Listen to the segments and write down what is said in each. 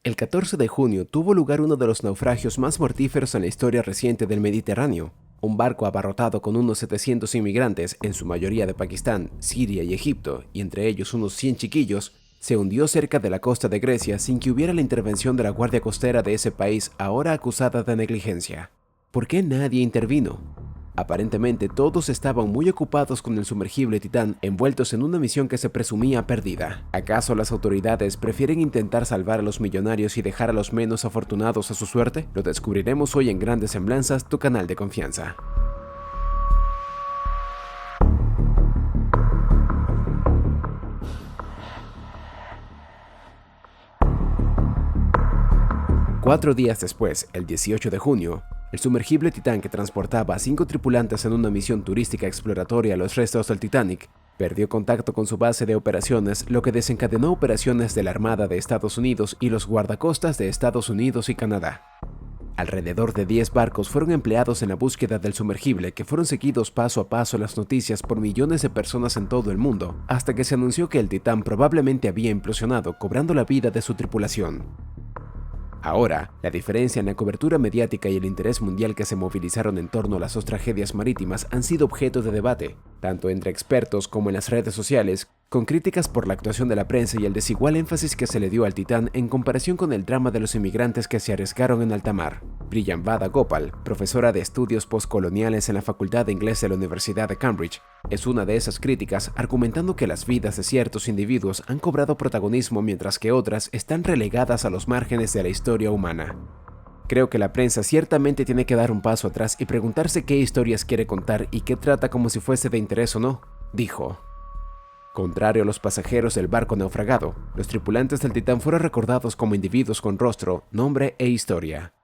El 14 de junio tuvo lugar uno de los naufragios más mortíferos en la historia reciente del Mediterráneo. Un barco abarrotado con unos 700 inmigrantes, en su mayoría de Pakistán, Siria y Egipto, y entre ellos unos 100 chiquillos, se hundió cerca de la costa de Grecia sin que hubiera la intervención de la Guardia Costera de ese país, ahora acusada de negligencia. ¿Por qué nadie intervino? Aparentemente todos estaban muy ocupados con el sumergible Titán, envueltos en una misión que se presumía perdida. ¿Acaso las autoridades prefieren intentar salvar a los millonarios y dejar a los menos afortunados a su suerte? Lo descubriremos hoy en Grandes Semblanzas, tu canal de confianza. Cuatro días después, el 18 de junio, el sumergible Titán, que transportaba a 5 tripulantes en una misión turística exploratoria a los restos del Titanic, perdió contacto con su base de operaciones, lo que desencadenó operaciones de la Armada de Estados Unidos y los guardacostas de Estados Unidos y Canadá. Alrededor de 10 barcos fueron empleados en la búsqueda del sumergible, que fueron seguidos paso a paso en las noticias por millones de personas en todo el mundo, hasta que se anunció que el Titán probablemente había implosionado, cobrando la vida de su tripulación. Ahora, la diferencia en la cobertura mediática y el interés mundial que se movilizaron en torno a las dos tragedias marítimas han sido objeto de debate, tanto entre expertos como en las redes sociales, con críticas por la actuación de la prensa y el desigual énfasis que se le dio al Titán en comparación con el drama de los inmigrantes que se arriesgaron en alta mar. Priyamvada Gopal, profesora de estudios postcoloniales en la Facultad de Inglés de la Universidad de Cambridge, es una de esas críticas, argumentando que las vidas de ciertos individuos han cobrado protagonismo mientras que otras están relegadas a los márgenes de la historia humana. Creo que la prensa ciertamente tiene que dar un paso atrás y preguntarse qué historias quiere contar y qué trata como si fuese de interés o no, dijo. Contrario a los pasajeros del barco naufragado, los tripulantes del Titán fueron recordados como individuos con rostro, nombre e historia.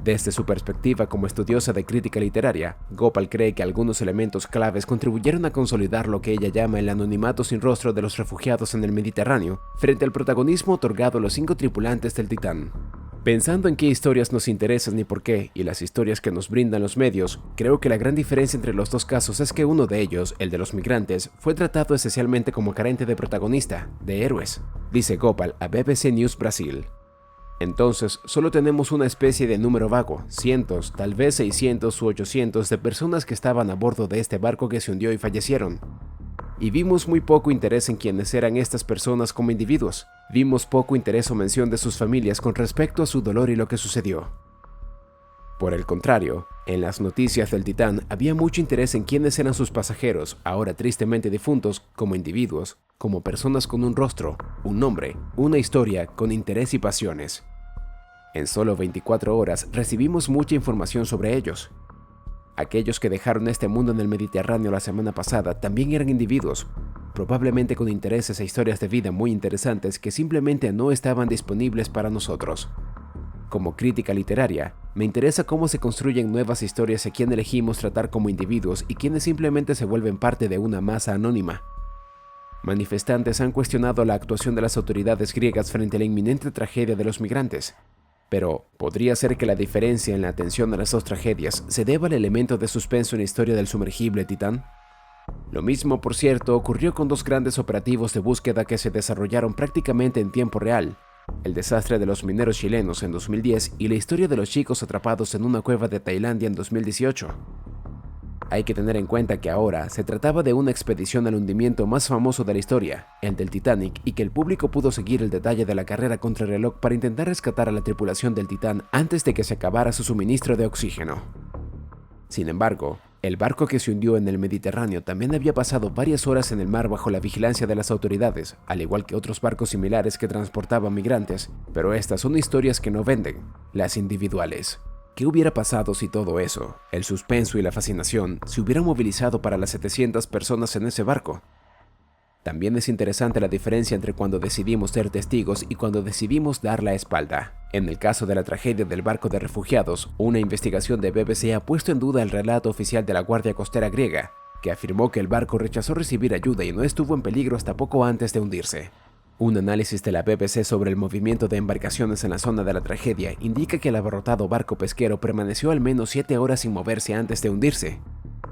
Desde su perspectiva como estudiosa de crítica literaria, Gopal cree que algunos elementos claves contribuyeron a consolidar lo que ella llama el anonimato sin rostro de los refugiados en el Mediterráneo, frente al protagonismo otorgado a los 5 tripulantes del Titán. Pensando en qué historias nos interesan y por qué, y las historias que nos brindan los medios, creo que la gran diferencia entre los dos casos es que uno de ellos, el de los migrantes, fue tratado esencialmente como carente de protagonista, de héroes, dice Gopal a BBC News Brasil. Entonces, solo tenemos una especie de número vago, cientos, tal vez 600 u 800 de personas que estaban a bordo de este barco que se hundió y fallecieron. Y vimos muy poco interés en quiénes eran estas personas como individuos. Vimos poco interés o mención de sus familias con respecto a su dolor y lo que sucedió. Por el contrario, en las noticias del Titán había mucho interés en quiénes eran sus pasajeros, ahora tristemente difuntos, como individuos, como personas con un rostro, un nombre, una historia, con interés y pasiones. En solo 24 horas recibimos mucha información sobre ellos. Aquellos que dejaron este mundo en el Mediterráneo la semana pasada también eran individuos, probablemente con intereses e historias de vida muy interesantes que simplemente no estaban disponibles para nosotros. Como crítica literaria, me interesa cómo se construyen nuevas historias a quién elegimos tratar como individuos y quienes simplemente se vuelven parte de una masa anónima. Manifestantes han cuestionado la actuación de las autoridades griegas frente a la inminente tragedia de los migrantes. Pero, ¿podría ser que la diferencia en la atención a las dos tragedias se deba al elemento de suspenso en la historia del sumergible Titán? Lo mismo, por cierto, ocurrió con dos grandes operativos de búsqueda que se desarrollaron prácticamente en tiempo real: el desastre de los mineros chilenos en 2010 y la historia de los chicos atrapados en una cueva de Tailandia en 2018. Hay que tener en cuenta que ahora se trataba de una expedición al hundimiento más famoso de la historia, el del Titanic, y que el público pudo seguir el detalle de la carrera contrarreloj para intentar rescatar a la tripulación del Titán antes de que se acabara su suministro de oxígeno. Sin embargo, el barco que se hundió en el Mediterráneo también había pasado varias horas en el mar bajo la vigilancia de las autoridades, al igual que otros barcos similares que transportaban migrantes, pero estas son historias que no venden, las individuales. ¿Qué hubiera pasado si todo eso, el suspenso y la fascinación, se hubieran movilizado para las 700 personas en ese barco? También es interesante la diferencia entre cuando decidimos ser testigos y cuando decidimos dar la espalda. En el caso de la tragedia del barco de refugiados, una investigación de BBC ha puesto en duda el relato oficial de la Guardia Costera griega, que afirmó que el barco rechazó recibir ayuda y no estuvo en peligro hasta poco antes de hundirse. Un análisis de la BBC sobre el movimiento de embarcaciones en la zona de la tragedia indica que el abarrotado barco pesquero permaneció al menos 7 horas sin moverse antes de hundirse.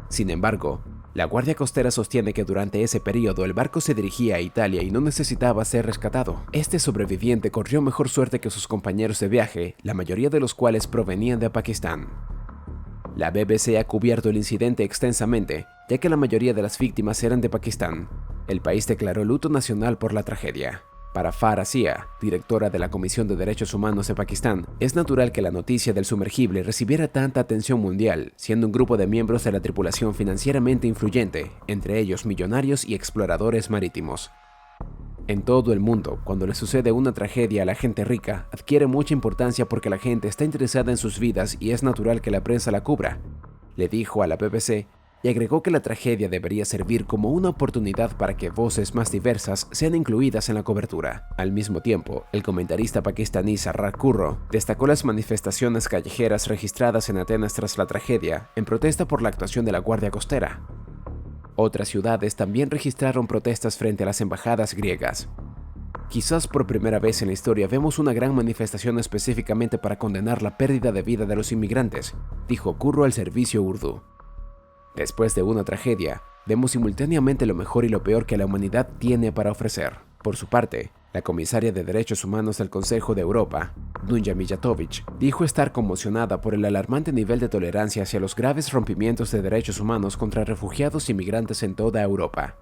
Sin embargo, La Guardia Costera sostiene que durante ese periodo el barco se dirigía a Italia y no necesitaba ser rescatado. Este sobreviviente corrió mejor suerte que sus compañeros de viaje, la mayoría de los cuales provenían de Pakistán. La BBC ha cubierto el incidente extensamente, ya que la mayoría de las víctimas eran de Pakistán. El país declaró luto nacional por la tragedia. Para Farah Zia, directora de la Comisión de Derechos Humanos de Pakistán, es natural que la noticia del sumergible recibiera tanta atención mundial, siendo un grupo de miembros de la tripulación financieramente influyente, entre ellos millonarios y exploradores marítimos. En todo el mundo, cuando le sucede una tragedia a la gente rica, adquiere mucha importancia porque la gente está interesada en sus vidas y es natural que la prensa la cubra, le dijo a la BBC, y agregó que la tragedia debería servir como una oportunidad para que voces más diversas sean incluidas en la cobertura. Al mismo tiempo, el comentarista pakistaní Sarraj Kurro destacó las manifestaciones callejeras registradas en Atenas tras la tragedia, en protesta por la actuación de la Guardia Costera. Otras ciudades también registraron protestas frente a las embajadas griegas. Quizás por primera vez en la historia vemos una gran manifestación específicamente para condenar la pérdida de vida de los inmigrantes, dijo Kurro al servicio Urdu. Después de una tragedia, vemos simultáneamente lo mejor y lo peor que la humanidad tiene para ofrecer. Por su parte, la comisaria de Derechos Humanos del Consejo de Europa, Dunja Mijatovic, dijo estar conmocionada por el alarmante nivel de tolerancia hacia los graves rompimientos de derechos humanos contra refugiados y migrantes en toda Europa.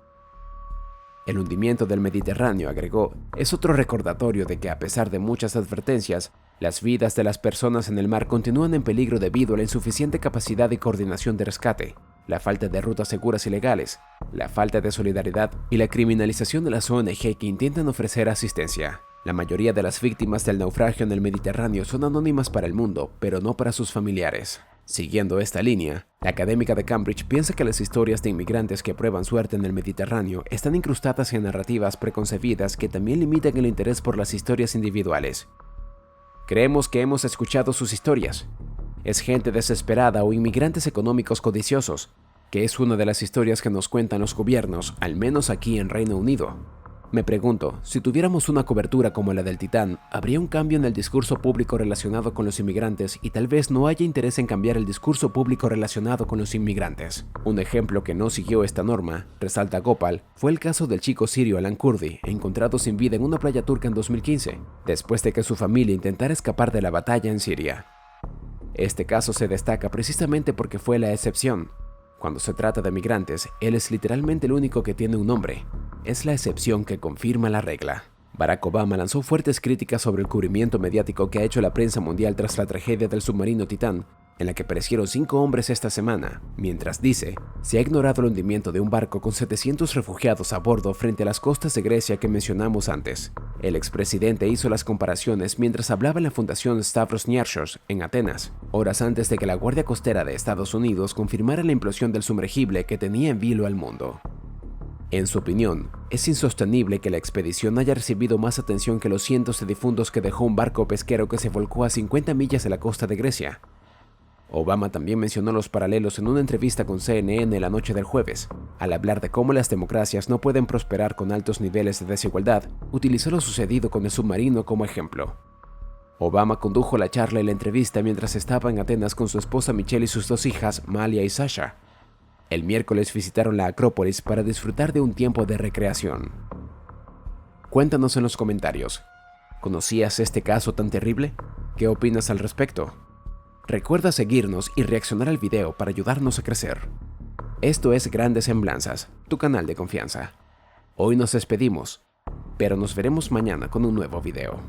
El hundimiento del Mediterráneo, agregó, es otro recordatorio de que a pesar de muchas advertencias, las vidas de las personas en el mar continúan en peligro debido a la insuficiente capacidad y coordinación de rescate, la falta de rutas seguras y legales, la falta de solidaridad y la criminalización de las ONG que intentan ofrecer asistencia. La mayoría de las víctimas del naufragio en el Mediterráneo son anónimas para el mundo, pero no para sus familiares. Siguiendo esta línea, la académica de Cambridge piensa que las historias de inmigrantes que prueban suerte en el Mediterráneo están incrustadas en narrativas preconcebidas que también limitan el interés por las historias individuales. Creemos que hemos escuchado sus historias. Es gente desesperada o inmigrantes económicos codiciosos, que es una de las historias que nos cuentan los gobiernos, al menos aquí en Reino Unido. Me pregunto, si tuviéramos una cobertura como la del Titán, ¿habría un cambio en el discurso público relacionado con los inmigrantes y tal vez no haya interés en cambiar el discurso público relacionado con los inmigrantes? Un ejemplo que no siguió esta norma, resalta Gopal, fue el caso del chico sirio Alan Kurdi, encontrado sin vida en una playa turca en 2015, después de que su familia intentara escapar de la batalla en Siria. Este caso se destaca precisamente porque fue la excepción. Cuando se trata de migrantes, él es literalmente el único que tiene un nombre. Es la excepción que confirma la regla. Barack Obama lanzó fuertes críticas sobre el cubrimiento mediático que ha hecho la prensa mundial tras la tragedia del submarino Titán, en la que perecieron 5 hombres esta semana, mientras dice, se ha ignorado el hundimiento de un barco con 700 refugiados a bordo frente a las costas de Grecia que mencionamos antes. El expresidente hizo las comparaciones mientras hablaba en la Fundación Stavros Niarchos en Atenas, horas antes de que la Guardia Costera de Estados Unidos confirmara la implosión del sumergible que tenía en vilo al mundo. En su opinión, es insostenible que la expedición haya recibido más atención que los cientos de difuntos que dejó un barco pesquero que se volcó a 50 millas de la costa de Grecia. Obama también mencionó los paralelos en una entrevista con CNN la noche del jueves. Al hablar de cómo las democracias no pueden prosperar con altos niveles de desigualdad, utilizó lo sucedido con el submarino como ejemplo. Obama condujo la charla y la entrevista mientras estaba en Atenas con su esposa Michelle y sus 2 hijas, Malia y Sasha. El miércoles visitaron la Acrópolis para disfrutar de un tiempo de recreación. Cuéntanos en los comentarios, ¿conocías este caso tan terrible? ¿Qué opinas al respecto? Recuerda seguirnos y reaccionar al video para ayudarnos a crecer. Esto es Grandes Semblanzas, tu canal de confianza. Hoy nos despedimos, pero nos veremos mañana con un nuevo video.